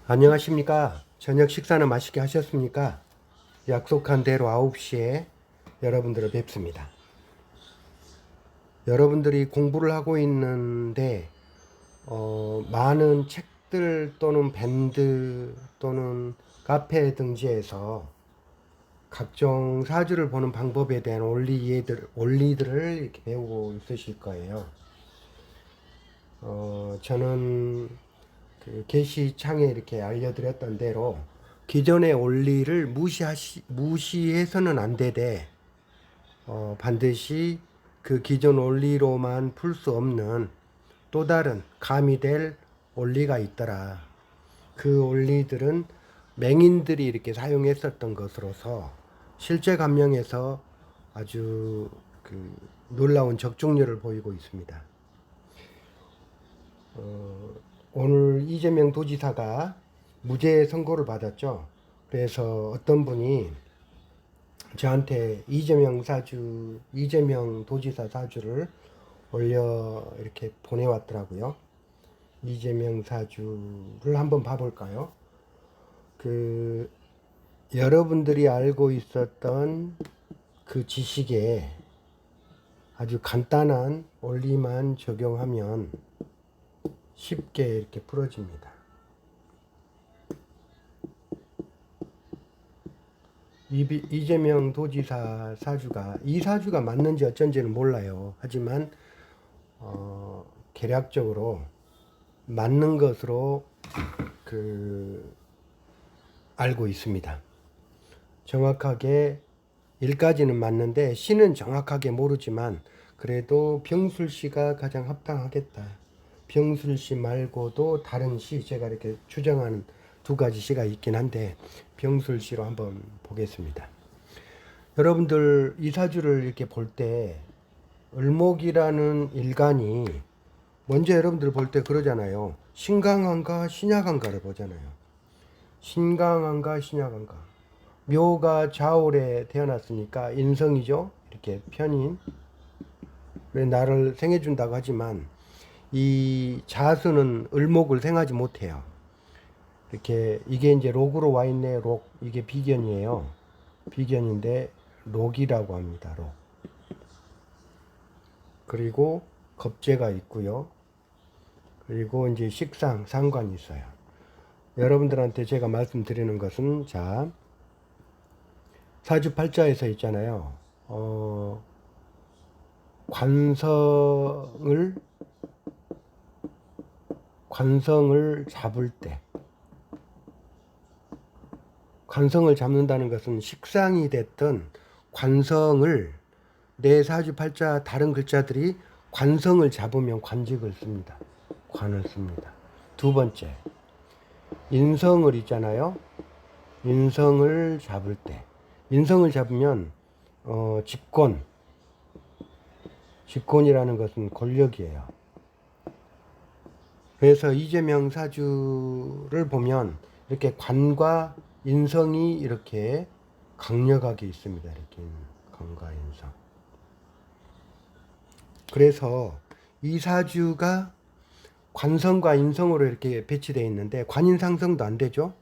안녕하십니까? 저녁 식사는 맛있게 하셨습니까? 약속한 대로 9시에 여러분들을 뵙습니다. 여러분들이 공부를 하고 있는데 많은 책들 또는 밴드 또는 카페 등지에서 각종 사주를 보는 방법에 대한 원리들을 이렇게 배우고 있으실 거예요. 저는 그 게시창에 이렇게 알려드렸던 대로 기존의 원리를 무시해서는 안 되되 반드시 그 기존 원리로만 풀 수 없는 또 다른 가미될 원리가 있더라. 그 원리들은 맹인들이 이렇게 사용했었던 것으로서 실제 감명에서 아주 그 놀라운 적중률을 보이고 있습니다. 오늘 이재명 도지사가 무죄 선고를 받았죠. 그래서 어떤 분이 저한테 이재명 도지사 사주를 올려 이렇게 보내왔더라고요. 이재명 사주를 한번 봐볼까요? 그 여러분들이 알고 있었던 그 지식에 아주 간단한 원리만 적용하면 쉽게 이렇게 풀어집니다. 이재명 도지사 사주가 이 사주가 맞는지 어쩐지는 몰라요. 하지만 계략적으로 맞는 것으로 알고 있습니다. 정확하게 일까지는 맞는데 시는 정확하게 모르지만 그래도 병술시가 가장 합당하겠다. 병술시 말고도 다른 시 제가 이렇게 추정하는 두 가지 시가 있긴 한데 병술시로 한번 보겠습니다. 여러분들 이 사주를 이렇게 볼 때 을목이라는 일간이 먼저 여러분들 볼 때 그러잖아요. 신강한가 신약한가를 보잖아요. 신강한가 신약한가. 묘가 좌울에 태어났으니까 인성이죠. 이렇게 편인. 왜 나를 생해준다고 하지만 이 자수는 을목을 생하지 못해요. 이렇게 이게 이제 록으로 와 있네. 록 이게 비견이에요. 비견인데 록이라고 합니다. 록. 그리고 겁재가 있고요. 그리고 이제 식상 상관이 있어요. 여러분들한테 제가 말씀드리는 것은 자 사주팔자에서 있잖아요. 관성을 잡을 때 관성을 잡는다는 것은 식상이 됐든 관성을 내 사주팔자 다른 글자들이 관성을 잡으면 관직을 씁니다. 관을 씁니다. 두 번째 인성을 있잖아요. 인성을 잡을 때 인성을 잡으면 직권이라는 것은 권력이에요. 그래서 이재명 사주를 보면 이렇게 관과 인성이 이렇게 강력하게 있습니다. 이렇게 관과 인성. 그래서 이 사주가 관성과 인성으로 이렇게 배치되어 있는데 관인상성도 안 되죠.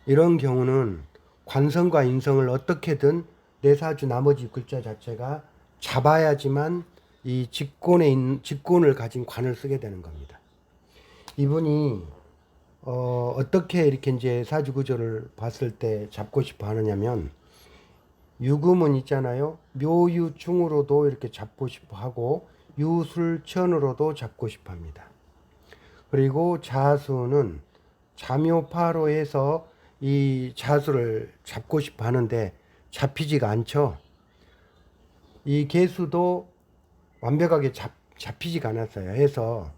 이런 경우는 관성과 인성을 어떻게든 내 사주 나머지 글자 자체가 잡아야지만 이 직권을 가진 관을 쓰게 되는 겁니다. 이분이 어떻게 이렇게 이제 사주 구조를 봤을 때 잡고 싶어 하느냐면 유금은 있잖아요. 묘유충으로도 이렇게 잡고 싶어 하고 유술천으로도 잡고 싶어 합니다. 그리고 자수는 자묘파로 해서 이 자수를 잡고 싶어 하는데 잡히지가 않죠. 이 개수도 완벽하게 잡히지가 않았어요. 해서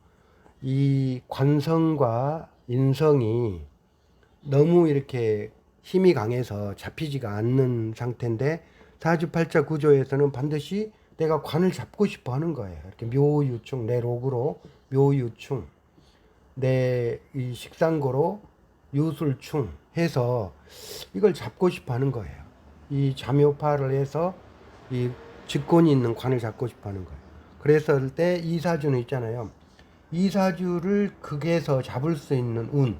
이 관성과 인성이 너무 이렇게 힘이 강해서 잡히지가 않는 상태인데 사주팔자 구조에서는 반드시 내가 관을 잡고 싶어 하는 거예요. 이렇게 묘유충, 내 록으로 묘유충, 내 이 식상고로 유술충 해서 이걸 잡고 싶어 하는 거예요. 이 자묘파를 해서 이 직권이 있는 관을 잡고 싶어 하는 거예요. 그랬을 때 이 사주는 있잖아요. 이 사주를 극에서 잡을 수 있는 운,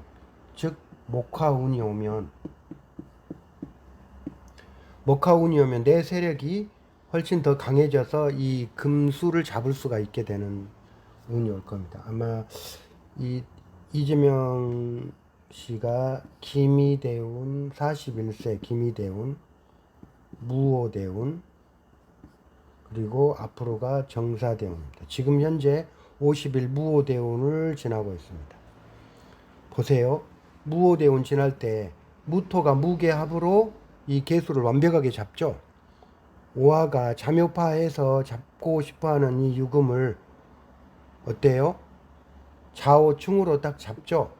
즉 목화운이 오면 목화운이 오면 내 세력이 훨씬 더 강해져서 이 금수를 잡을 수가 있게 되는 운이 올 겁니다. 아마 이 이재명 씨가 기미대운 41세 기미대운 무오대운 그리고 앞으로가 정사대운입니다. 지금 현재 50일 무오대운을 지나고 있습니다. 보세요. 무오대운 지날 때 무토가 무계합으로 이 개수를 완벽하게 잡죠. 오화가 잠요파해서 잡고 싶어하는 이 유금을 어때요? 좌오충으로 딱 잡죠.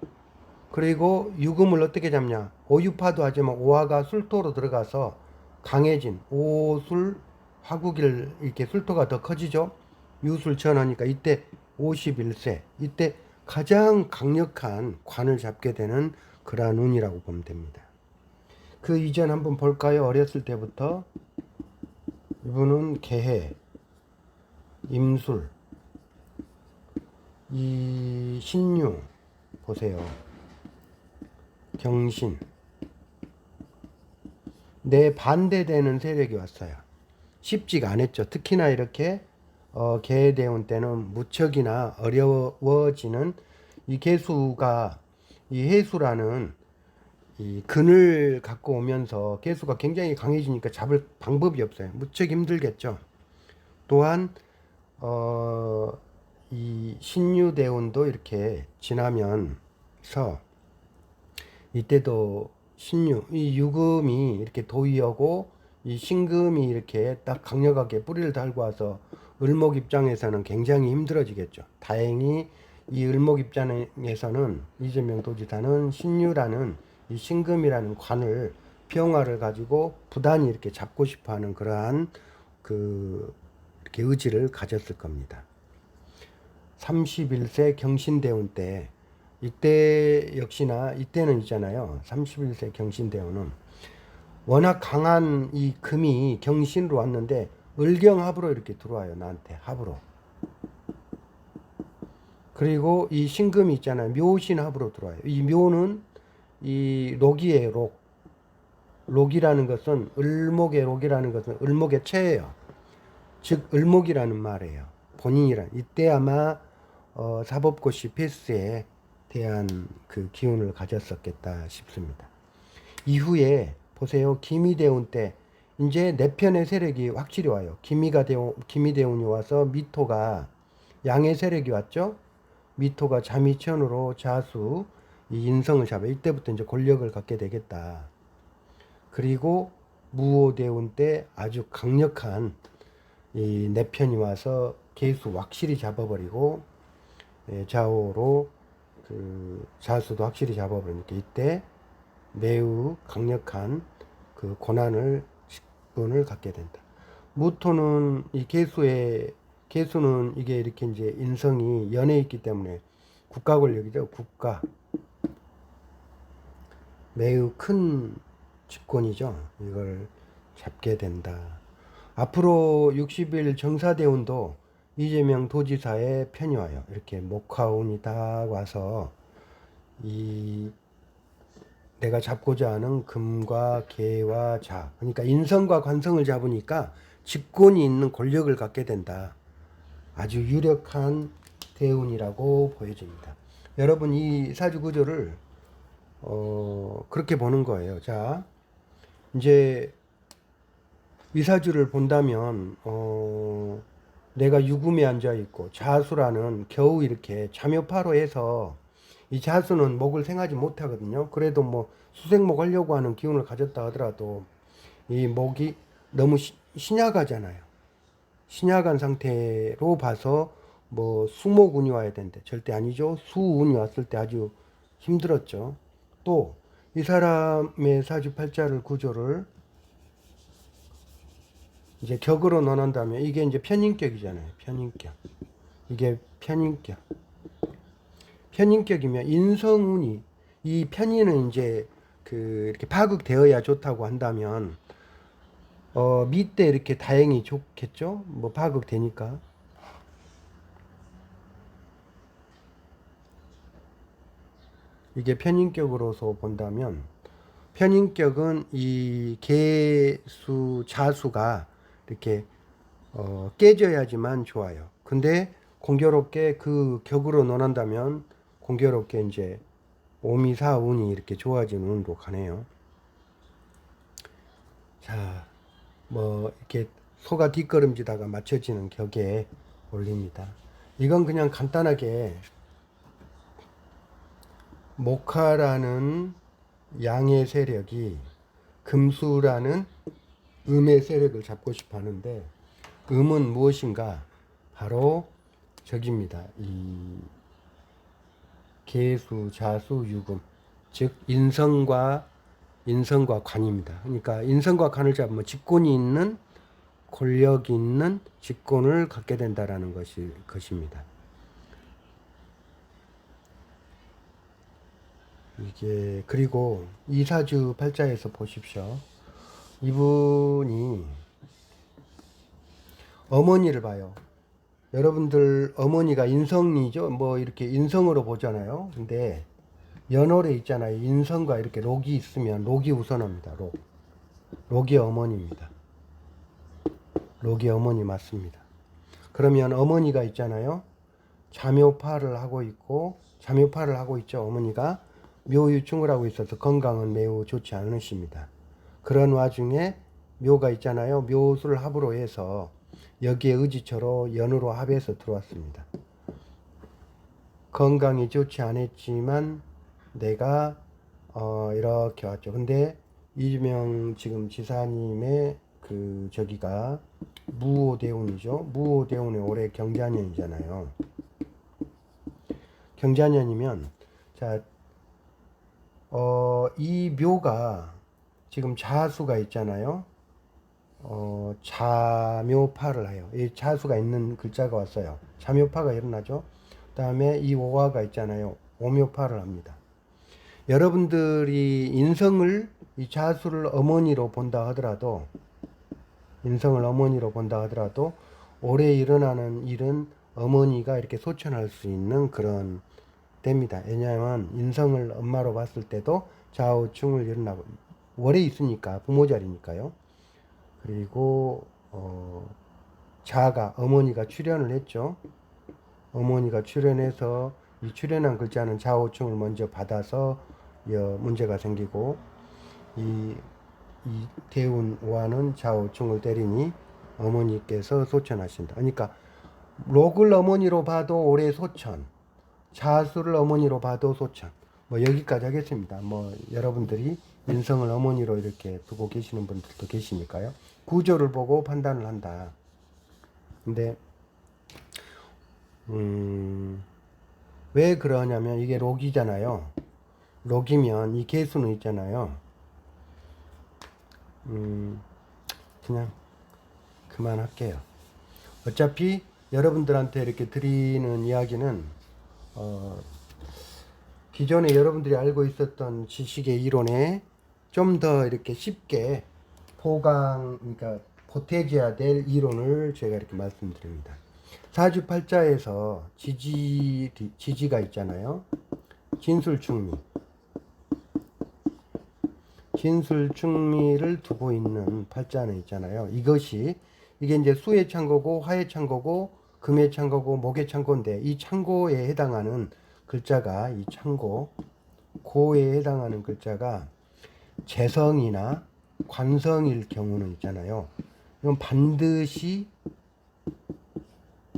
그리고 유금을 어떻게 잡냐? 오유파도 하지만 오화가 술토로 들어가서 강해진 오술 화국일 이렇게 술토가 더 커지죠. 유술 전하니까 이때 51세 이때 가장 강력한 관을 잡게 되는 그러한 운이라고 보면 됩니다. 그 이전 한번 볼까요? 어렸을 때부터 이분은 개해, 임술, 이 신유 보세요. 경신 내 반대되는 세력이 왔어요. 쉽지가 않았죠. 특히나 이렇게 개해대운 때는 무척이나 어려워지는 이 개수가 이 해수라는 이 근을 갖고 오면서 개수가 굉장히 강해지니까 잡을 방법이 없어요. 무척 힘들겠죠. 또한 이 신유대운도 이렇게 지나면서 이때도 신유 이 유금이 이렇게 도의하고 이 신금이 이렇게 딱 강력하게 뿌리를 달고 와서 을목 입장에서는 굉장히 힘들어지겠죠. 다행히 이 을목 입장에서는 이재명 도지사는 신유라는 이 신금이라는 관을 병화를 가지고 부단히 이렇게 잡고 싶어하는 그러한 그 이렇게 의지를 가졌을 겁니다. 31세 경신대운 때 이때 역시나 이때는 있잖아요. 31세 경신대운은 워낙 강한 이 금이 경신으로 왔는데 을경합으로 이렇게 들어와요. 나한테 합으로. 그리고 이 신금이 있잖아요. 묘신합으로 들어와요. 이 묘는 이 록이에요. 록. 록이라는 것은 을목의 록이라는 것은 을목의 체예요. 즉 을목이라는 말이에요. 본인이란 이때 아마 사법고시 패스에 대한 그 기운을 가졌었겠다 싶습니다. 이후에 보세요. 기미대운 때 이제 내 편의 세력이 확실히 와요. 기미대운이 와서 미토가 양의 세력이 왔죠. 미토가 자미천으로 자수 이 인성을 잡아 이때부터 이제 권력을 갖게 되겠다. 그리고 무오대운 때 아주 강력한 이 내 편이 와서 개수 확실히 잡아버리고 좌우로 그 자수도 확실히 잡아버리니까 이때 매우 강력한 그 고난을 직분을 갖게 된다. 무토는 이 개수는 이게 이렇게 이제 인성이 연해 있기 때문에 국가 권력이죠. 국가 매우 큰 집권이죠. 이걸 잡게 된다. 앞으로 60일 정사대운도 이재명 도지사의 편이 와요. 이렇게 목화운이 딱 와서 이 내가 잡고자 하는 금과 개와 자 그러니까 인성과 관성을 잡으니까 집권이 있는 권력을 갖게 된다. 아주 유력한 대운이라고 보여집니다. 여러분 이 사주 구조를 그렇게 보는 거예요. 자 이제 이 사주를 본다면 내가 유금에 앉아 있고 자수라는 겨우 이렇게 잠요파로 해서 이 자수는 목을 생하지 못하거든요. 그래도 뭐 수생목 하려고 하는 기운을 가졌다 하더라도 이 목이 너무 신약하잖아요. 신약한 상태로 봐서 뭐 수목운이 와야 되는데 절대 아니죠. 수운이 왔을 때 아주 힘들었죠. 또 이 사람의 사주팔자를 구조를 이제 격으로 논한다면 이게 이제 편인격이잖아요. 편인격. 이게 편인격. 편인격이면 인성운이 이 편인은 이제 그 이렇게 파극되어야 좋다고 한다면 밑에 이렇게 다행히 좋겠죠. 뭐 파극되니까. 이게 편인격으로서 본다면 편인격은 이 개수 자수가 이렇게 깨져야지만 좋아요. 근데 공교롭게 그 격으로 논한다면 공교롭게 이제 오미사운이 이렇게 좋아지는 운으로 가네요. 자, 뭐 이렇게 소가 뒷걸음지다가 맞춰지는 격에 올립니다. 이건 그냥 간단하게 목화라는 양의 세력이 금수라는 음의 세력을 잡고 싶어 하는데, 음은 무엇인가? 바로 저기입니다. 이 계수, 자수, 유금, 즉 인성과 관입니다. 그러니까 인성과 관을 잡으면 직권이 있는, 권력이 있는 직권을 갖게 된다라는 것입니다. 이게 그리고 이사주 팔자에서 보십시오. 이분이 어머니를 봐요. 여러분들 어머니가 인성이죠. 뭐 이렇게 인성으로 보잖아요. 근데 연월에 있잖아요. 인성과 이렇게 록이 있으면 록이 우선합니다. 록이 어머니입니다. 록이 어머니 맞습니다. 그러면 어머니가 있잖아요. 잠묘파를 하고 있죠. 어머니가 묘유충을 하고 있어서 건강은 매우 좋지 않으십니다. 그런 와중에 묘가 있잖아요. 묘수를 합으로 해서 여기에 의지처로 연으로 합해서 들어왔습니다. 건강이 좋지 않았지만 내가 이렇게 왔죠. 근데 이주명 지금 지사님의 그 저기가 무오대운이죠. 무오대운의 올해 경자년이잖아요. 경자년이면 자, 이 묘가 지금 자수가 있잖아요. 자묘파를 해요. 이 자수가 있는 글자가 왔어요. 자묘파가 일어나죠. 그 다음에 이 오화가 있잖아요. 오묘파를 합니다. 여러분들이 인성을, 이 자수를 어머니로 본다 하더라도, 올해 일어나는 일은 어머니가 이렇게 소천할 수 있는 그런 때입니다. 왜냐하면 인성을 엄마로 봤을 때도 좌우충을 일어나고, 월에 있으니까 부모 자리니까요. 그리고 자가 어머니가 출연을 했죠. 어머니가 출연해서 이 출연한 글자는 좌우충을 먼저 받아서 문제가 생기고, 이 대운와는 좌우충을 때리니 어머니께서 소천하신다. 그러니까 록을 어머니로 봐도 올해 소천, 자수를 어머니로 봐도 소천. 뭐 여기까지 하겠습니다. 뭐 여러분들이 인성을 어머니로 이렇게 두고 계시는 분들도 계시니까요. 구조를 보고 판단을 한다. 근데 왜 그러냐면 이게 록이잖아요. 록이면 이 개수는 있잖아요. 그냥 그만할게요. 어차피 여러분들한테 이렇게 드리는 이야기는 기존에 여러분들이 알고 있었던 지식의 이론에 좀 더 이렇게 쉽게 그러니까 보태져야 될 이론을 제가 이렇게 말씀드립니다. 사주팔자에서 지지가 있잖아요. 진술충미를 두고 있는 팔자는 있잖아요. 이게 이제 수의 창고고 화의 창고고 금의 창고고 목의 창고인데, 이 창고에 해당하는 글자가, 이 창고 고에 해당하는 글자가 재성이나 관성일 경우는 있잖아요. 이건 반드시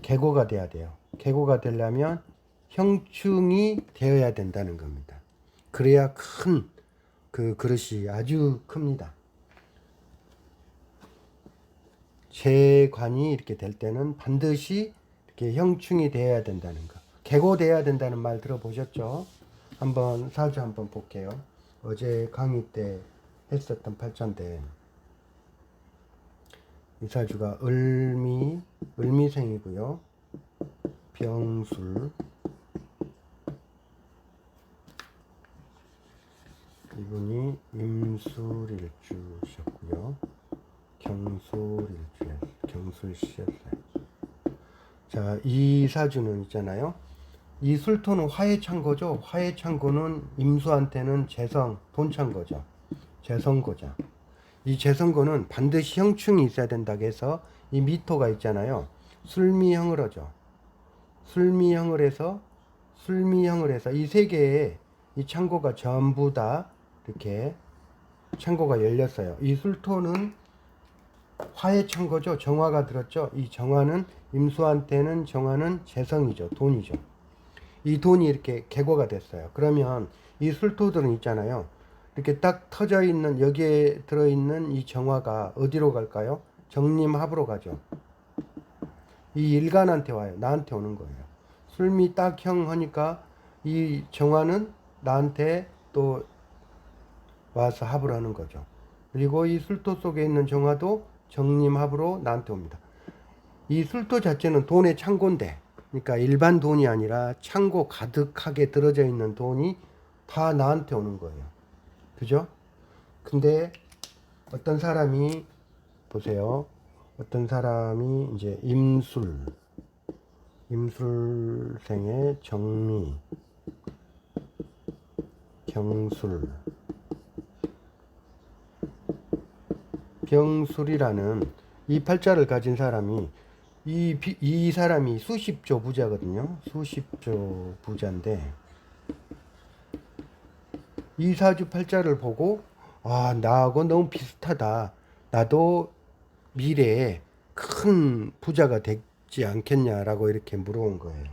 계고가 돼야 돼요. 계고가 되려면 형충이 되어야 된다는 겁니다. 그래야 큰 그 그릇이 아주 큽니다. 재관이 이렇게 될 때는 반드시 이렇게 형충이 되어야 된다는 거. 계고돼야 된다는 말 들어보셨죠? 사주 한번 볼게요. 어제 강의 때 했었던 팔자인데, 이 사주가 을미생이고요. 병술, 이분이 임술일주셨고요. 경술시였어요. 자, 이 사주는 있잖아요. 이 술토는 화해창고죠. 화해창고는 임수한테는 재성, 돈창고죠. 재성고죠. 이 재성고는 반드시 형충이 있어야 된다고 해서 이 미토가 있잖아요. 술미형을 하죠. 술미형을 해서 이 세 개의 이 창고가 전부 다 이렇게 창고가 열렸어요. 이 술토는 화의 창고죠. 정화가 들었죠. 이 정화는 임수한테는 정화는 재성이죠. 돈이죠. 이 돈이 이렇게 개고가 됐어요. 그러면 이 술토들은 있잖아요. 이렇게 딱 터져 있는 여기에 들어 있는 이 정화가 어디로 갈까요? 정림합으로 가죠. 이 일간한테 와요. 나한테 오는 거예요. 술미 딱형 하니까 이 정화는 나한테 또 와서 합을 하는 거죠. 그리고 이 술토 속에 있는 정화도 정림합으로 나한테 옵니다. 이 술토 자체는 돈의 창고인데, 그러니까 일반 돈이 아니라 창고 가득하게 들어져 있는 돈이 다 나한테 오는 거예요. 그죠? 근데 어떤 사람이 보세요. 어떤 사람이 이제 임술생의 정미, 경술, 병술이라는 이 팔자를 가진 사람이 이 사람이 수십조 부자거든요. 수십조 부자인데 이 사주 팔자를 보고 아 나하고 너무 비슷하다. 나도 미래에 큰 부자가 되지 않겠냐라고 이렇게 물어온 거예요.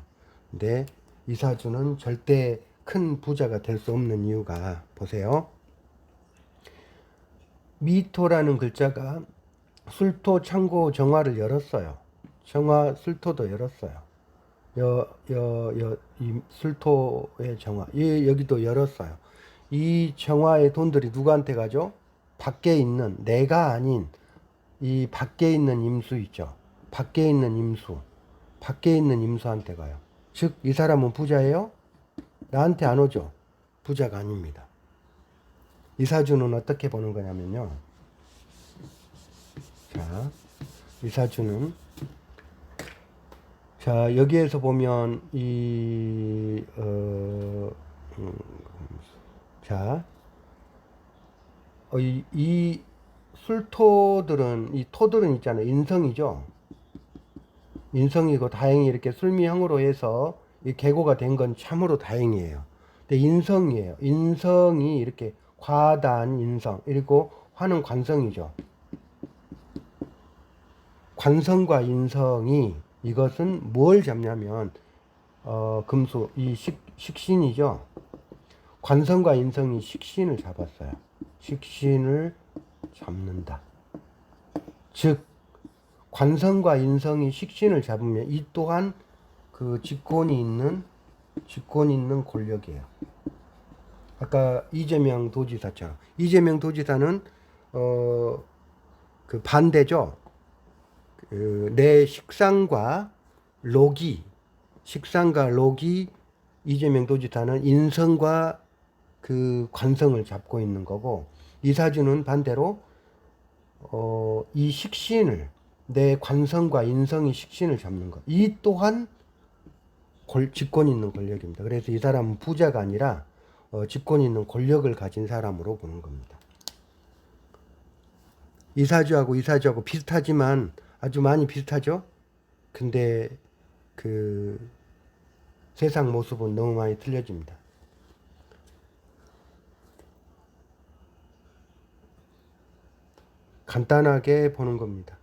근데 이 사주는 절대 큰 부자가 될 수 없는 이유가 보세요. 미토라는 글자가 술토, 창고, 정화를 열었어요. 정화, 술토도 열었어요. 이 술토의 정화, 여기도 열었어요. 이 정화의 돈들이 누구한테 가죠? 밖에 있는, 내가 아닌, 이 밖에 있는 임수 있죠. 밖에 있는 임수. 밖에 있는 임수한테 가요. 즉, 이 사람은 부자예요? 나한테 안 오죠? 부자가 아닙니다. 이 사주는 어떻게 보는 거냐면요. 자, 이 사주는 자 여기에서 보면 이 술토들은 이 토들은 있잖아요. 인성이죠. 인성이고 다행히 이렇게 술미형으로 해서 이 계고가 된 건 참으로 다행이에요. 근데 인성이에요. 인성이 이렇게 과단 인성 그리고 화는 관성이죠. 관성과 인성이 이것은 뭘 잡냐면 금수 이 식신이죠. 관성과 인성이 식신을 잡았어요. 식신을 잡는다. 즉 관성과 인성이 식신을 잡으면 이 또한 그 직권이 있는 권력이에요. 아까 이재명 도지사처럼 이재명 도지사는 그 반대죠. 내 식상과 록이 이재명 도지사는 인성과 그 관성을 잡고 있는 거고 이사주는 반대로 이 식신을 내 관성과 인성이 식신을 잡는 것. 이 또한 직권 있는 권력입니다. 그래서 이 사람은 부자가 아니라 직권 있는 권력을 가진 사람으로 보는 겁니다. 이사주하고 비슷하지만 아주 많이 비슷하죠. 근데 그 세상 모습은 너무 많이 틀려집니다. 간단하게 보는 겁니다.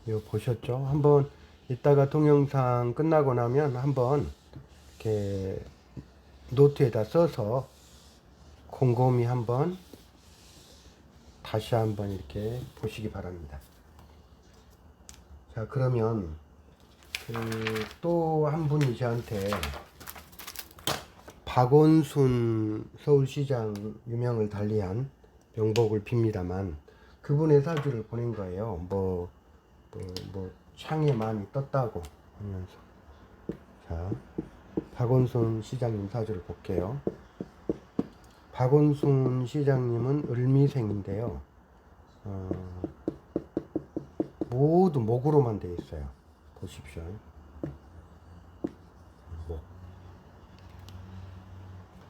이거 보셨죠? 한번 이따가 동영상 끝나고 나면 한번 이렇게 노트에다 써서 곰곰이 한번 다시 한번 이렇게 보시기 바랍니다. 자, 그러면 또 한 분이 저한테 박원순 서울시장 유명을 달리한 명복을 빕니다만 그분의 사주를 보낸 거예요. 뭐 창에 많이 떴다고 하면서. 자, 박원순 시장님 사주를 볼게요. 박원순 시장님은 을미생인데요. 모두 목으로만 되어 있어요. 보십시오.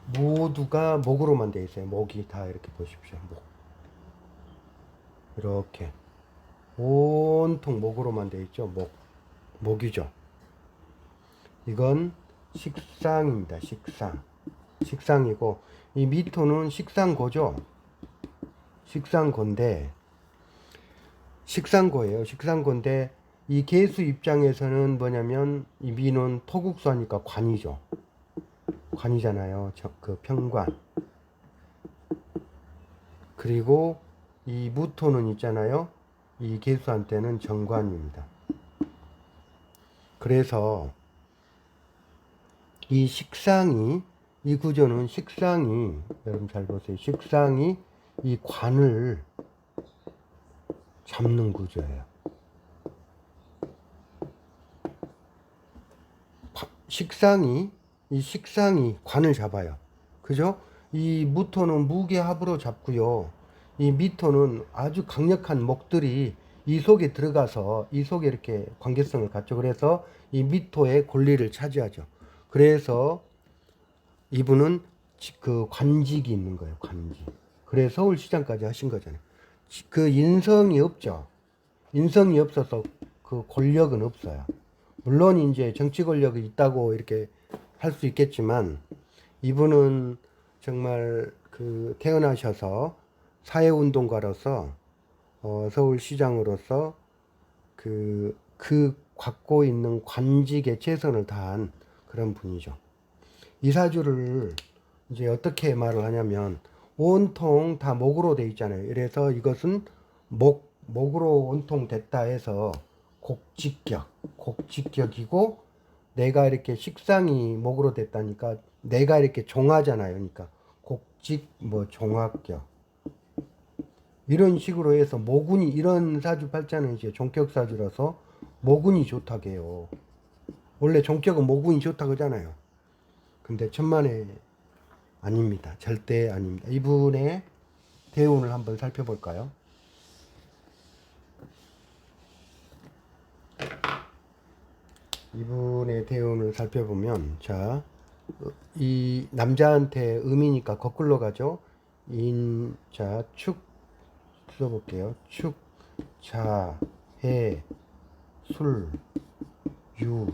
모두가 목으로만 되어 있어요. 목이 다 이렇게 보십시오. 목. 이렇게 온통 목으로만 되어 있죠. 목이죠. 이건 식상입니다. 식상이고 이 미토는 식상고죠. 식상고예요. 식상고인데 이 개수 입장에서는 뭐냐면 이 미는 토국수하니까 관이죠. 관이잖아요. 그 편관. 그리고 이 무토는 있잖아요. 이 개수한테는 정관입니다. 그래서 이 구조는 식상이, 여러분 잘 보세요. 식상이 이 관을 잡는 구조예요. 식상이 관을 잡아요. 그죠? 이 무토는 무게합으로 잡고요. 이 미토는 아주 강력한 목들이 이 속에 들어가서 이 속에 이렇게 관계성을 갖죠. 그래서 이 미토의 권리를 차지하죠. 그래서 이분은 그 관직이 있는 거예요. 관직. 그래서 서울시장까지 하신 거잖아요. 그 인성이 없죠. 인성이 없어서 그 권력은 없어요. 물론 이제 정치 권력이 있다고 이렇게 할 수 있겠지만 이분은 정말 그 태어나셔서 사회운동가로서 서울시장으로서 그 갖고 있는 관직에 최선을 다한 그런 분이죠. 이 사주를 이제 어떻게 말을 하냐면 온통 다 목으로 돼 있잖아요. 그래서 이것은 목으로 온통 됐다 해서 곡직격이고 내가 이렇게 식상이 목으로 됐다니까 내가 이렇게 종하잖아요. 그러니까 종합격 이런 식으로 해서 모군이 이런 사주 팔자는 이제 종격 사주라서 모군이 좋다고 해요. 원래 종격은 모군이 좋다고 하잖아요. 근데 천만에 아닙니다. 절대 아닙니다. 이분의 대운을 한번 살펴볼까요? 이분의 대운을 살펴보면 자, 이 남자한테 음이니까 거꾸로 가죠. 자, 축 써볼게요. 축, 자, 해, 술, 유,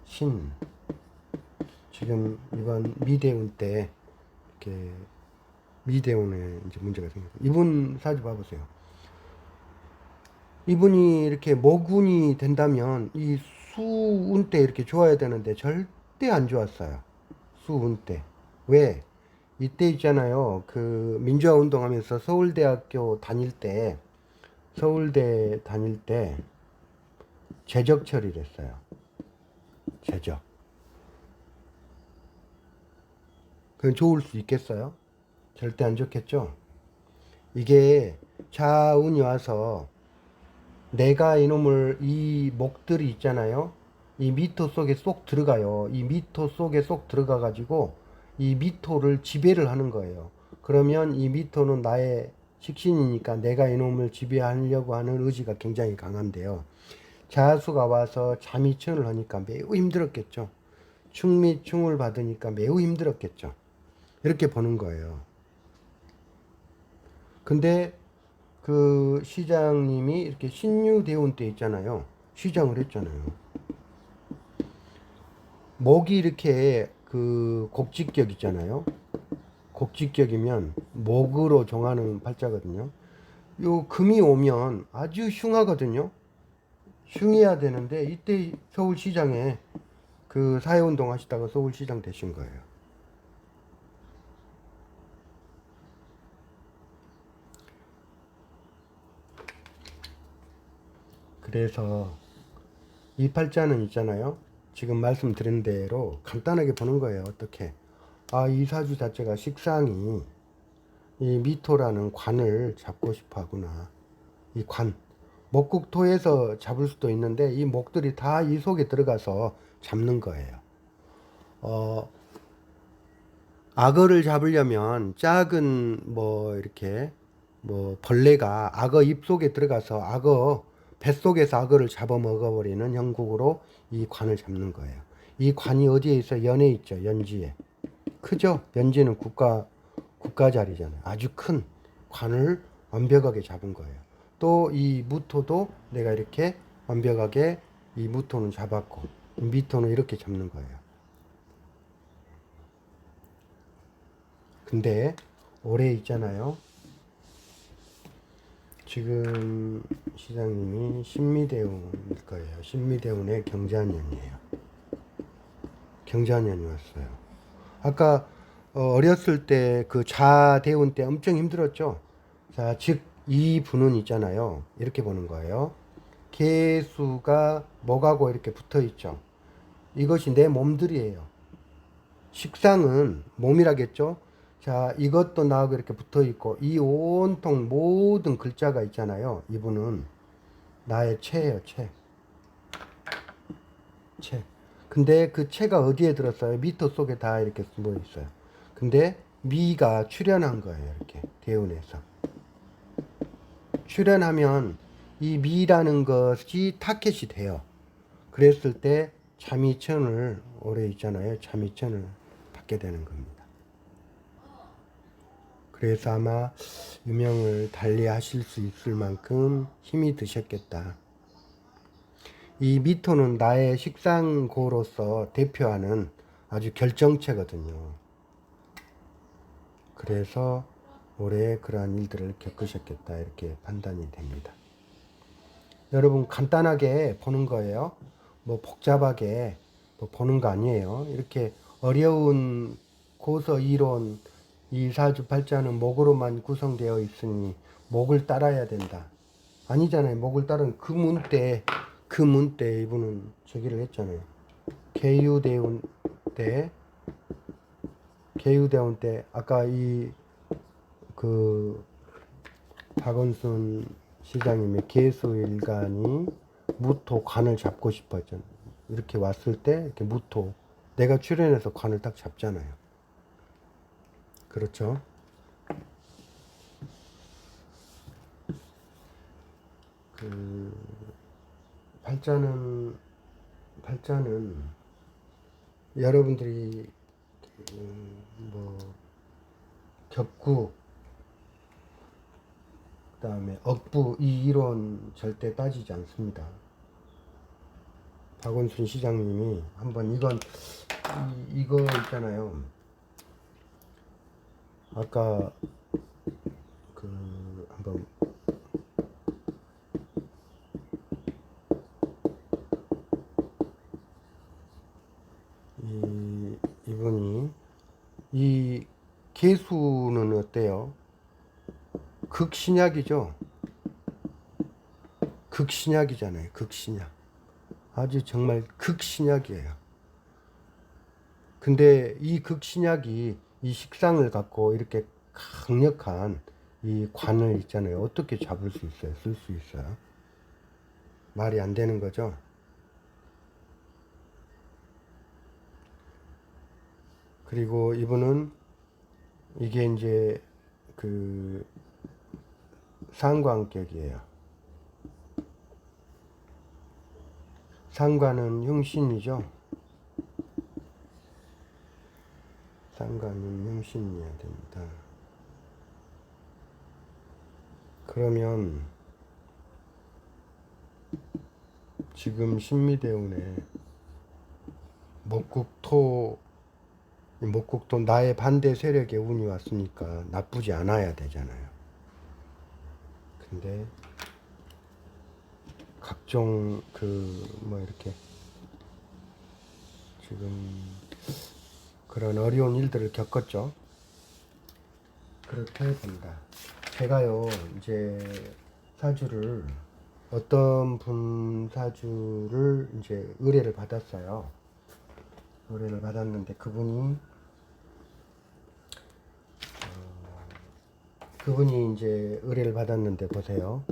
신. 지금 이번 미대운 때 이렇게 미대운에 이제 문제가 생겼어요. 이분 사주 봐보세요. 이분이 이렇게 모군이 된다면 이 수운 때 이렇게 좋아야 되는데 절대 안 좋았어요. 수운 때. 왜? 이때 있잖아요. 그 민주화 운동하면서 서울대 다닐 때 제적 처리를 했어요. 제적. 그건 좋을 수 있겠어요? 절대 안 좋겠죠? 이게 자운이 와서 내가 이 목들이 있잖아요. 이 미토 속에 쏙 들어가요. 이 미토 속에 쏙 들어가 가지고 이 미토를 지배를 하는 거예요. 그러면 이 미토는 나의 식신이니까 내가 이놈을 지배하려고 하는 의지가 굉장히 강한데요. 자수가 와서 자미천을 하니까 매우 힘들었겠죠. 충을 받으니까 매우 힘들었겠죠. 이렇게 보는 거예요. 근데 그 시장님이 이렇게 신유대운 때 있잖아요. 시장을 했잖아요. 목이 이렇게 그 곡직격 있잖아요. 곡직격이면 목으로 정하는 팔자거든요. 요 금이 오면 아주 흉하거든요. 흉해야 되는데 이때 서울시장에 그 사회운동 하시다가 서울시장 되신 거예요. 그래서 이 팔자는 있잖아요. 지금 말씀드린 대로 간단하게 보는 거예요. 어떻게? 이 사주 자체가 식상이 이 미토라는 관을 잡고 싶어 하구나. 이 관. 목국토에서 잡을 수도 있는데 이 목들이 다 이 속에 들어가서 잡는 거예요. 악어를 잡으려면 작은 이렇게 벌레가 악어 입 속에 들어가서 뱃속에서 악어를 잡아먹어버리는 형국으로 이 관을 잡는 거예요. 이 관이 어디에 있어? 연에 있죠. 연지에. 크죠? 연지는 국가 자리잖아요. 아주 큰 관을 완벽하게 잡은 거예요. 또 이 무토도 내가 이렇게 완벽하게 이 무토는 잡았고 미토는 이렇게 잡는 거예요. 근데 올해 있잖아요. 지금 시장님이 신미대운일 거예요. 신미대운의 경자년이에요. 경자년이 왔어요. 아까 어렸을 때 그 자대운 때 엄청 힘들었죠. 자, 즉 이 분은 있잖아요. 이렇게 보는 거예요. 개수가 목하고 이렇게 붙어 있죠. 이것이 내 몸들이에요. 식상은 몸이라겠죠. 자, 이것도 나하고 이렇게 붙어 있고 이 온통 모든 글자가 있잖아요. 이분은 나의 체예요, 체. 체. 근데 그 체가 어디에 들었어요? 미터 속에 다 이렇게 숨어 있어요. 근데 미가 출현한 거예요, 이렇게 대운에서. 출현하면 이 미라는 것이 타켓이 돼요. 그랬을 때 참이천을 오래 있잖아요. 참이천을 받게 되는 겁니다. 그래서 아마 유명을 달리 하실 수 있을 만큼 힘이 드셨겠다. 이 미토는 나의 식상고로서 대표하는 아주 결정체거든요. 그래서 올해 그러한 일들을 겪으셨겠다 이렇게 판단이 됩니다. 여러분 간단하게 보는 거예요. 뭐 복잡하게 뭐 보는 거 아니에요. 이렇게 어려운 고서 이론 이사주 팔자는 목으로만 구성되어 있으니 목을 따라야 된다. 아니잖아요. 목을 따르는 그 문 때 이분은 저기를 했잖아요. 계유대운 때 아까 이 그 박원순 시장님의 개수일간이 무토 관을 잡고 싶어 했잖아요. 이렇게 왔을 때 이렇게 무토 내가 출연해서 관을 딱 잡잖아요. 그렇죠? 그 팔자는 여러분들이 뭐 격구 그다음에 억부 이 이론 절대 따지지 않습니다. 박원순 시장님이 한번 이거 있잖아요. 아까 그 한번 이분이 이 개수는 어때요? 극신약이죠. 극신약이잖아요. 극신약. 아주 정말 극신약이에요. 근데 이 극신약이 이 식상을 갖고 이렇게 강력한 이 관을 있잖아요. 어떻게 잡을 수 있어요? 쓸 수 있어요? 말이 안 되는 거죠. 그리고 이분은 이게 이제 그 상관격이에요. 상관은 흉신이죠. 상관은 흉신이어야 됩니다. 그러면 지금 신미대운에 목국토 나의 반대 세력의 운이 왔으니까 나쁘지 않아야 되잖아요. 근데 각종 뭐 이렇게 지금 그런 어려운 일들을 겪었죠. 그렇게 됩니다. 제가요 이제 사주를 어떤 분 사주를 이제 의뢰를 받았어요. 의뢰를 받았는데 그분이 이제 의뢰를 받았는데 보세요.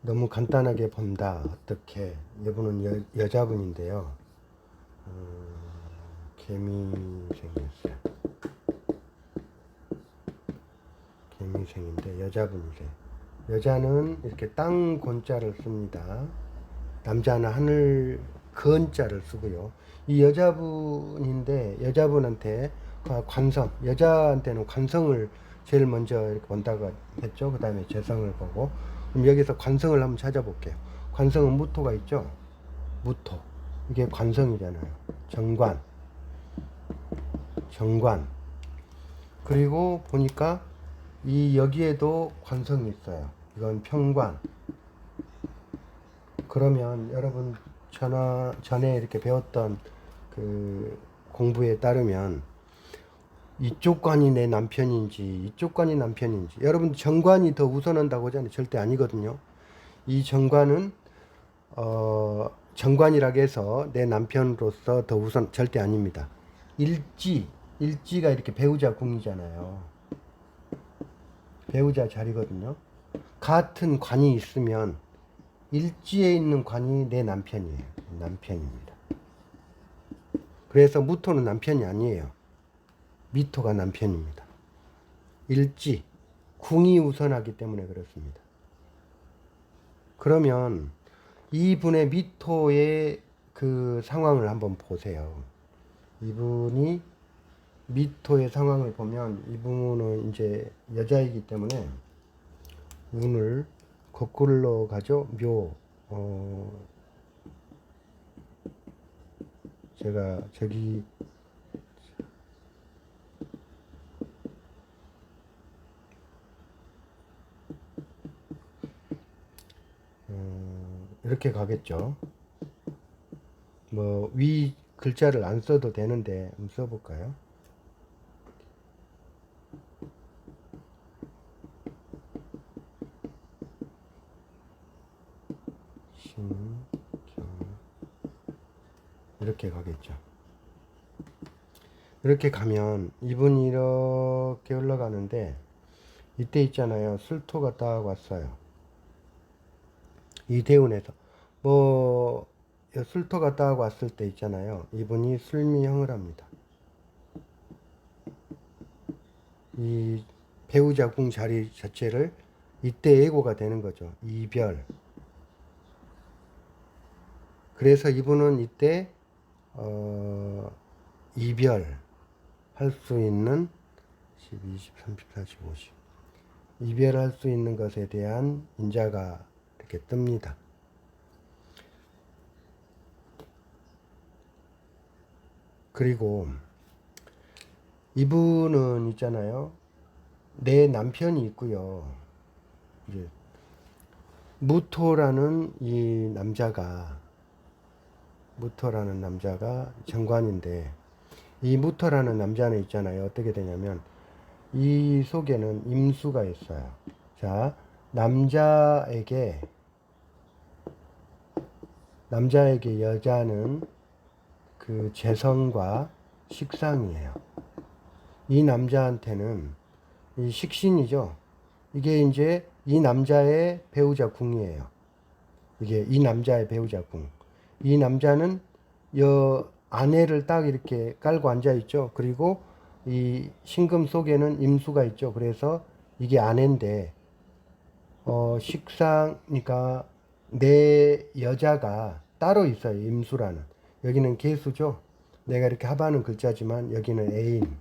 너무 간단하게 본다. 어떻게? 이분은 여자분인데요. 개미생이었어요. 개미생인데 여자분이래. 여자는 이렇게 땅 곤자를 씁니다. 남자는 하늘 건자를 쓰고요. 이 여자분인데 여자분한테 관성, 여자한테는 관성을 제일 먼저 이렇게 본다고 했죠. 그 다음에 재성을 보고. 그럼 여기서 관성을 한번 찾아볼게요. 관성은 무토가 있죠. 무토. 이게 관성이잖아요. 정관. 정관. 그리고 보니까 이 여기에도 관성이 있어요. 이건 평관. 그러면 여러분 전에 이렇게 배웠던 그 공부에 따르면 이쪽 관이 내 남편인지 이쪽 관이 남편인지, 여러분 정관이 더 우선한다고 하잖아요. 절대 아니거든요. 이 정관은 정관이라고 해서 내 남편으로서 더 우선 절대 아닙니다. 일지가 이렇게 배우자 궁이잖아요. 배우자 자리거든요. 같은 관이 있으면 일지에 있는 관이 내 남편이에요. 남편입니다. 그래서 무토는 남편이 아니에요. 미토가 남편입니다. 일지, 궁이 우선하기 때문에 그렇습니다. 그러면 이분의 미토의 그 상황을 한번 보세요. 이분이 미토의 상황을 보면 이분은 이제 여자이기 때문에 운을 거꾸로 가죠. 묘. 제가 저기 이렇게 가겠죠. 뭐 위 글자를 안 써도 되는데 한번 써볼까요? 이렇게 가겠죠. 이렇게 가면 이분이 이렇게 흘러가는데 이때 있잖아요. 술토가 딱 왔어요. 이대운에서 뭐 술토가 딱 왔을 때 있잖아요. 이분이 술미형을 합니다. 이 배우자 궁 자리 자체를 이때 예고가 되는 거죠. 이별. 그래서 이분은 이때 이별 할 수 있는 10, 20, 30, 40, 50 이별할 수 있는 것에 대한 인자가 이렇게 뜹니다. 그리고 이분은 있잖아요. 내 남편이 있고요. 이제 무토라는 남자가 정관인데, 이 무토라는 남자는 있잖아요. 어떻게 되냐면 이 속에는 임수가 있어요. 자, 남자에게 여자는 그 재성과 식상이에요. 이 남자한테는 이 식신이죠. 이게 이제 이 남자의 배우자 궁이에요. 이게 이 남자의 배우자 궁. 이 남자는 아내를 딱 이렇게 깔고 앉아 있죠. 그리고 이 신금 속에는 임수가 있죠. 그래서 이게 아내인데, 식상이니까 내 여자가 따로 있어요. 임수라는. 여기는 계수죠. 내가 이렇게 합하는 글자지만 여기는 애인.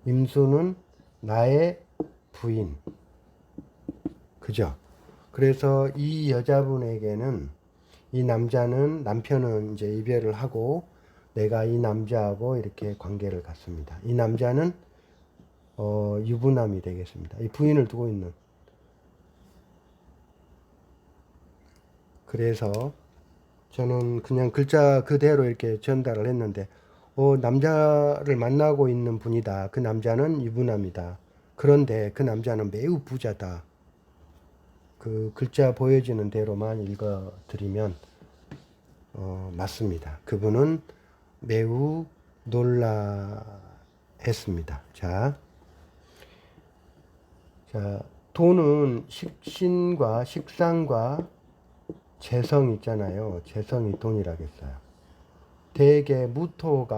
임수는 나의 부인. 그죠? 그래서 이 여자분에게는 남편은 이제 이별을 하고 내가 이 남자하고 이렇게 관계를 갖습니다. 이 남자는 유부남이 되겠습니다. 이 부인을 두고 있는. 그래서 저는 그냥 글자 그대로 이렇게 전달을 했는데, 남자를 만나고 있는 분이다. 그 남자는 유부남이다. 그런데 그 남자는 매우 부자다. 그 글자 보여지는 대로만 읽어드리면 맞습니다. 그분은 매우 놀라했습니다. 자, 돈은 식신과 식상과 재성 있잖아요. 재성이 돈이라겠어요. 대개 무토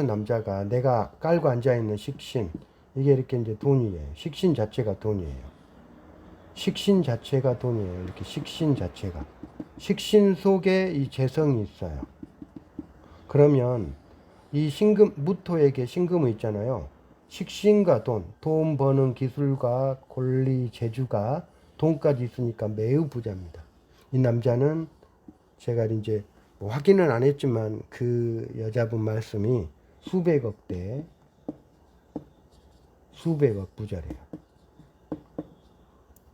남자가 내가 깔고 앉아있는 식신, 이게 이렇게 이제 돈이에요. 식신 자체가 돈이에요. 식신 자체가 돈이에요. 이렇게 식신 자체가. 식신 속에 이 재성이 있어요. 그러면 이 신금, 무토에게 신금이 있잖아요. 식신과 돈, 돈 버는 기술과 권리, 재주가 돈까지 있으니까 매우 부자입니다. 이 남자는 제가 이제 뭐 확인은 안 했지만 그 여자분 말씀이 수백억 대 수백억 부자래요.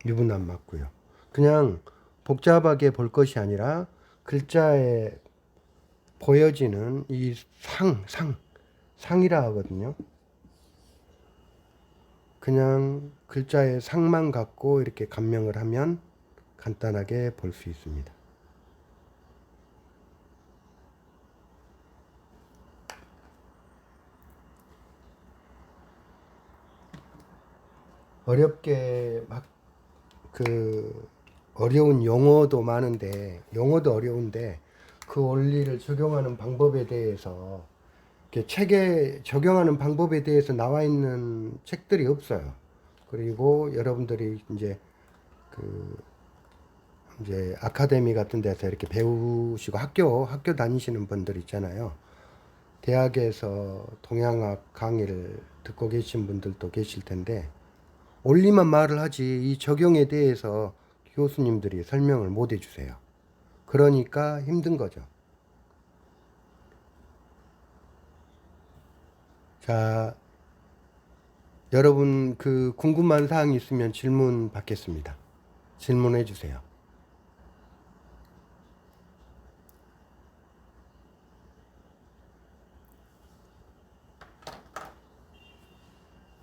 유부남 맞고요. 그냥 복잡하게 볼 것이 아니라 글자에 보여지는 이 상이라 하거든요. 그냥 글자의 상만 갖고 이렇게 감명을 하면 간단하게 볼 수 있습니다. 어렵게 막 그 어려운 용어도 많은데 용어도 어려운데 그 원리를 적용하는 방법에 대해서 이렇게 책에 적용하는 방법에 대해서 나와 있는 책들이 없어요. 그리고 여러분들이 이제 아카데미 같은 데서 이렇게 배우시고 학교 다니시는 분들 있잖아요. 대학에서 동양학 강의를 듣고 계신 분들도 계실 텐데 원리만 말을 하지 이 적용에 대해서 교수님들이 설명을 못 해주세요. 그러니까 힘든 거죠. 자, 여러분 그 궁금한 사항이 있으면 질문 받겠습니다. 질문해 주세요.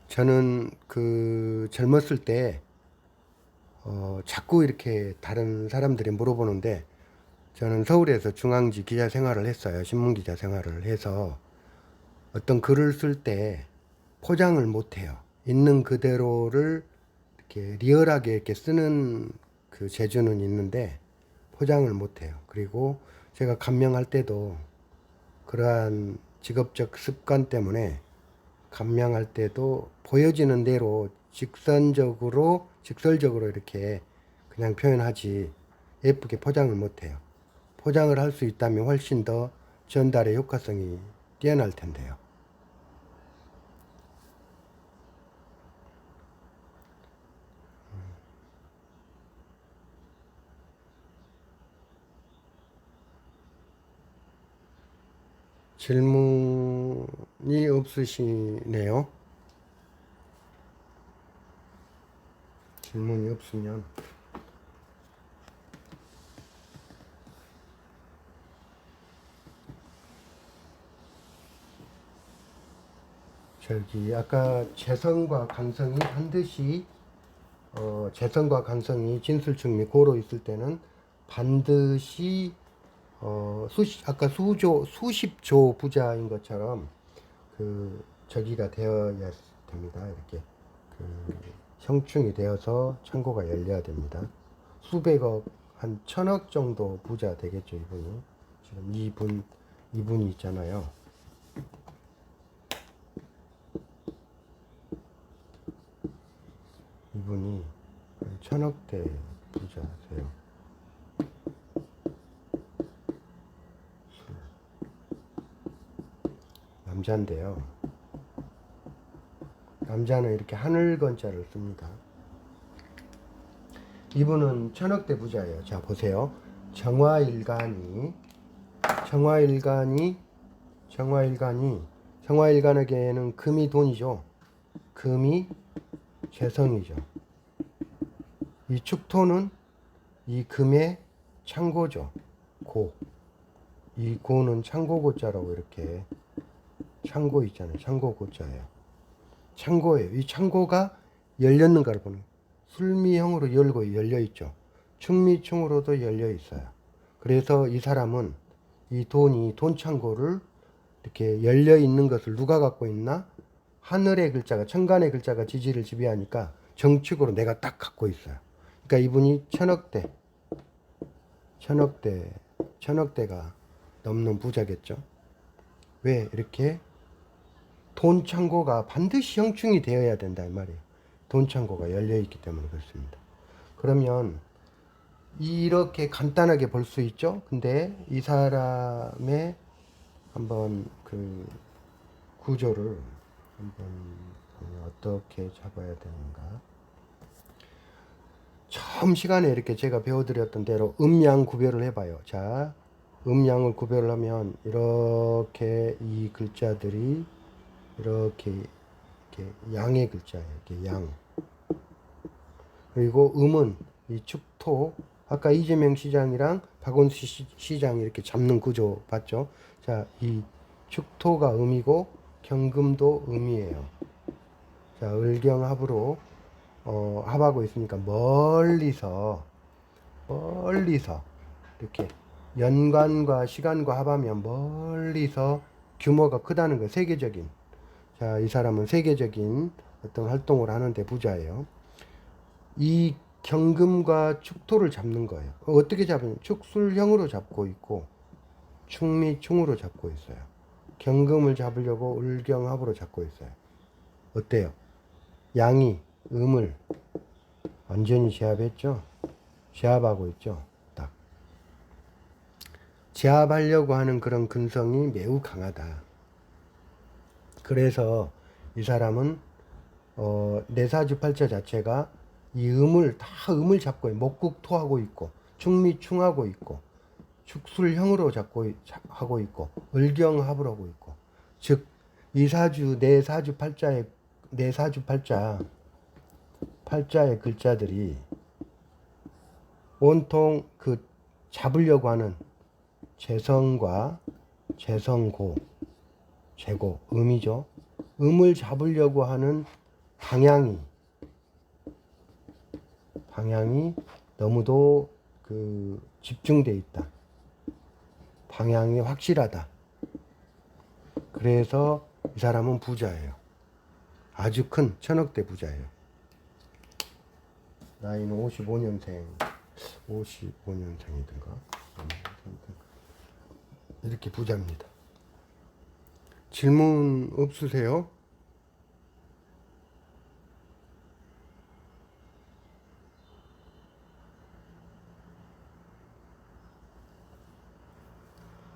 저는 그 젊었을 때 자꾸 이렇게 다른 사람들이 물어보는데 저는 서울에서 중앙지 기자 생활을 했어요. 신문 기자 생활을 해서 어떤 글을 쓸 때 포장을 못 해요. 있는 그대로를 이렇게 리얼하게 이렇게 쓰는 그 재주는 있는데 포장을 못 해요. 그리고 제가 감명할 때도 그러한 직업적 습관 때문에 감명할 때도 보여지는 대로 직설적으로 이렇게 그냥 표현하지 예쁘게 포장을 못 해요. 포장을 할 수 있다면 훨씬 더 전달의 효과성이 뛰어날 텐데요. 질문이 없으시네요. 질문이 없으면 저기 아까 재성과 간성이 반드시 재성과 간성이 진술충미 고로 있을 때는 반드시 아까 수십조 부자인 것처럼 그 저기가 되어야 됩니다. 이렇게 그 형충이 되어서 창고가 열려야 됩니다. 수백억 한 천억 정도 부자 되겠죠. 이분이 지금 이분이 있잖아요. 이분이 한 천억대 부자세요. 남자인데요. 남자는 이렇게 하늘 건자를 씁니다. 이분은 천억대 부자예요. 자, 보세요. 정화일간에게는 금이 돈이죠. 금이 재성이죠. 이 축토는 이 금의 창고죠. 이 고는 창고고자라고 이렇게 창고 있잖아요. 창고고자예요. 창고예요. 이 창고가 열렸는가를 보는 거예요. 술미형으로 열고 열려 있죠. 충미충으로도 열려 있어요. 그래서 이 사람은 이 돈이 돈 창고를 이렇게 열려 있는 것을 누가 갖고 있나? 하늘의 글자가 천간의 글자가 지지를 지배하니까 정축으로 내가 딱 갖고 있어요. 그러니까 이분이 천억대가 넘는 부자겠죠. 왜 이렇게 돈 창고가 반드시 형충이 되어야 된다 이 말이에요. 돈 창고가 열려 있기 때문에 그렇습니다. 그러면 이렇게 간단하게 볼 수 있죠. 근데 이 사람의 한번 그 구조를 한번 어떻게 잡아야 되는가. 처음 시간에 이렇게 제가 배워드렸던 대로 음양 구별을 해봐요. 자, 음양을 구별을 하면 이렇게 이 글자들이 이렇게 양의 글자예요. 이렇게 양. 그리고 음은 이 축토. 아까 이재명 시장이랑 박원순 시장이 이렇게 잡는 구조 봤죠? 자, 이 축토가 음이고 경금도 음이에요. 자, 을경합으로 합하고 있으니까 멀리서 이렇게 연관과 시간과 합하면 멀리서 규모가 크다는 거. 세계적인. 자, 이 사람은 세계적인 어떤 활동을 하는데 부자예요. 이 경금과 축토를 잡는 거예요. 어떻게 잡으면 축술형으로 잡고 있고 충미충으로 잡고 있어요. 경금을 잡으려고 을경합으로 잡고 있어요. 어때요? 양이 음을 완전히 제압했죠? 제압하고 있죠? 딱. 제압하려고 하는 그런 근성이 매우 강하다. 그래서 이 사람은 내사주팔자 자체가 이 음을 다 음을 잡고 목국토하고 있고 충미충하고 있고 축술형으로 하고 있고 을경합을 하고 있고, 즉 이사주 내사주 팔자의 글자들이 온통 그 잡으려고 하는 재성과 재성고 재고 음이죠. 음을 잡으려고 하는 방향이 너무도 그 집중돼 있다. 방향이 확실하다. 그래서 이 사람은 부자예요. 아주 큰 천억대 부자예요. 나이는 55년생이든가 이렇게 부자입니다. 질문 없으세요?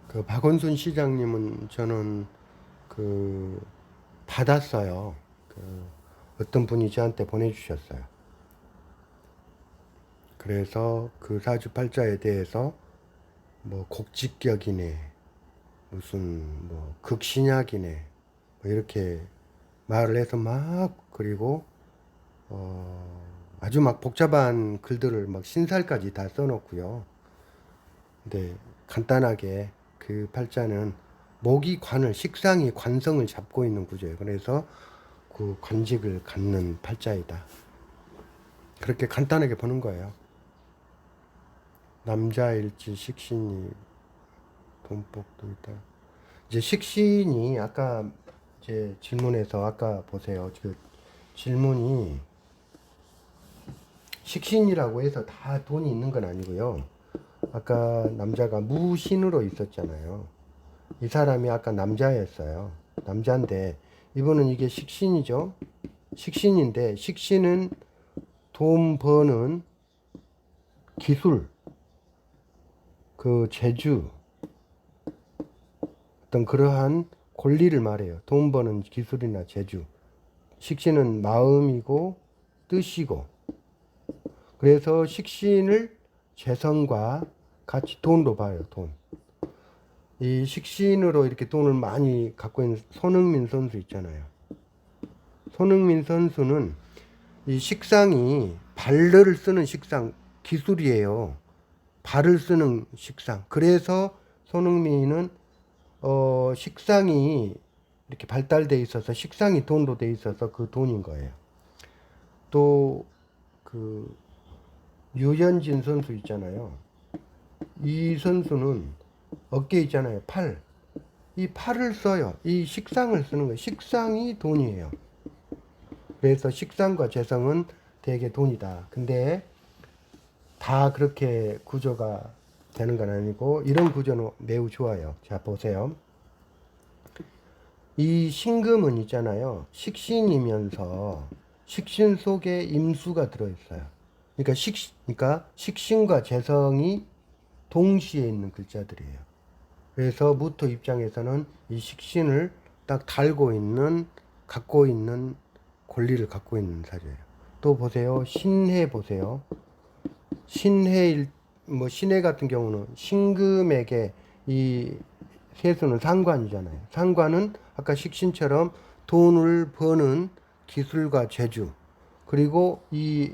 그 박원순 시장님은 저는 그 받았어요. 그 어떤 분이 저한테 보내주셨어요. 그래서 그 사주팔자에 대해서 뭐 곡직격이네, 무슨 뭐 극신약이네, 뭐 이렇게 말을 해서 그리고 아주 막 복잡한 글들을 막 신살까지 다 써놓고요. 근데 간단하게 그 팔자는 목이 관을, 식상이 관성을 잡고 있는 구조예요. 그래서 그 관직을 갖는 팔자이다. 그렇게 간단하게 보는 거예요. 남자일지 식신이 돈복도 있다. 이제 식신이 아까 이제 질문에서 아까 보세요. 그 질문이 식신이라고 해서 다 돈이 있는 건 아니고요. 아까 남자가 무신으로 있었잖아요. 이 사람이 아까 남자였어요. 남자인데 이분은 이게 식신이죠. 식신인데 식신은 돈 버는 기술, 그 재주, 어떤 그러한 권리를 말해요. 돈 버는 기술이나 재주. 식신은 마음이고 뜻이고, 그래서 식신을 재성과 같이 돈으로 봐요. 돈. 이 식신으로 이렇게 돈을 많이 갖고 있는 손흥민 선수 있잖아요. 손흥민 선수는 이 식상이 발을 쓰는 식상 기술이에요. 발을 쓰는 식상. 그래서 손흥민은 식상이 이렇게 발달돼 있어서 식상이 돈으로 돼 있어서 그 돈인 거예요. 또 그 유현진 선수 있잖아요. 이 선수는 어깨 있잖아요. 팔. 이 팔을 써요. 이 식상을 쓰는 거예요. 식상이 돈이에요. 그래서 식상과 재성은 되게 돈이다. 근데 다 그렇게 구조가 되는 건 아니고 이런 구조는 매우 좋아요. 자, 보세요. 이 신금은 있잖아요. 식신이면서 식신 속에 임수가 들어있어요. 그러니까 식신과 재성이 동시에 있는 글자들이에요. 그래서 무토 입장에서는 이 식신을 딱 갖고 있는 권리를 갖고 있는 사주예요. 또 보세요. 신해 보세요. 신해 같은 경우는 신금에게 이 세수는 상관이잖아요. 상관은 아까 식신처럼 돈을 버는 기술과 재주, 그리고 이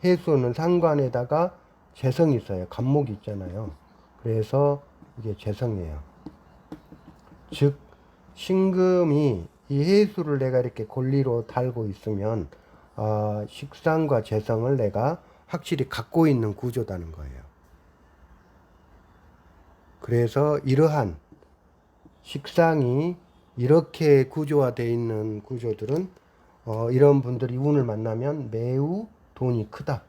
해수는 상관에다가 재성이 있어요. 간목이 있잖아요. 그래서 이게 재성이에요. 즉 신금이 이 해수를 내가 이렇게 권리로 달고 있으면 식상과 재성을 내가 확실히 갖고 있는 구조다는 거예요. 그래서 이러한 식상이 이렇게 구조화되어 있는 구조들은 이런 분들이 운을 만나면 매우 돈이 크다.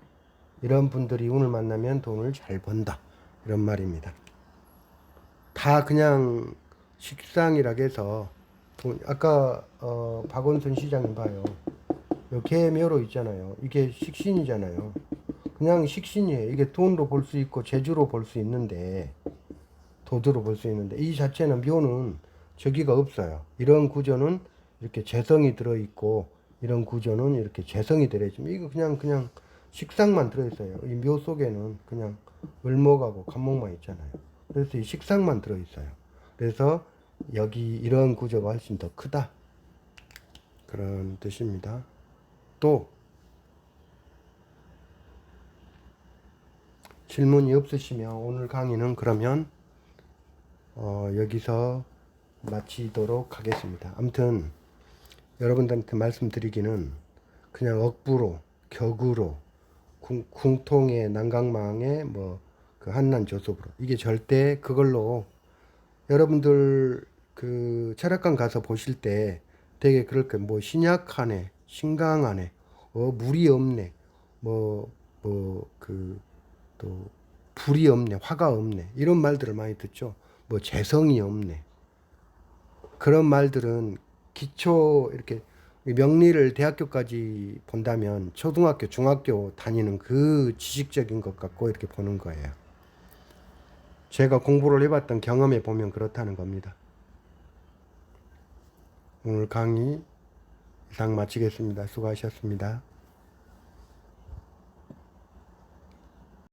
이런 분들이 운을 만나면 돈을 잘 번다. 이런 말입니다. 다 그냥 식상이라 해서 아까 박원순 시장님 봐요. 여기 묘로 있잖아요. 이게 식신이잖아요. 그냥 식신이에요. 이게 돈으로 볼 수 있고 재주로 볼 수 있는데, 도주로 볼 수 있는데, 이 자체는 묘는 저기가 없어요. 이런 구조는 이렇게 재성이 들어있고, 이런 구조는 이렇게 재성이 들어있지만, 이거 그냥 식상만 들어있어요. 이 묘 속에는 그냥 을목하고 간목만 있잖아요. 그래서 이 식상만 들어있어요. 그래서 여기 이런 구조가 훨씬 더 크다. 그런 뜻입니다. 또 질문이 없으시면 오늘 강의는 그러면 여기서 마치도록 하겠습니다. 아무튼 여러분들한테 말씀드리기는 그냥 억부로 격으로 궁통의 난강망의 그 한난 조섭으로 이게 절대 그걸로 여러분들 그 철학관 가서 보실 때 되게 그럴 거예요. 뭐 신약하네, 신강하네, 물이 없네, 또 불이 없네, 화가 없네 이런 말들을 많이 듣죠. 뭐 재성이 없네. 그런 말들은 기초 이렇게 명리를 대학교까지 본다면 초등학교, 중학교 다니는 그 지식적인 것 갖고 이렇게 보는 거예요. 제가 공부를 해봤던 경험에 보면 그렇다는 겁니다. 오늘 강의 이상 마치겠습니다. 수고하셨습니다.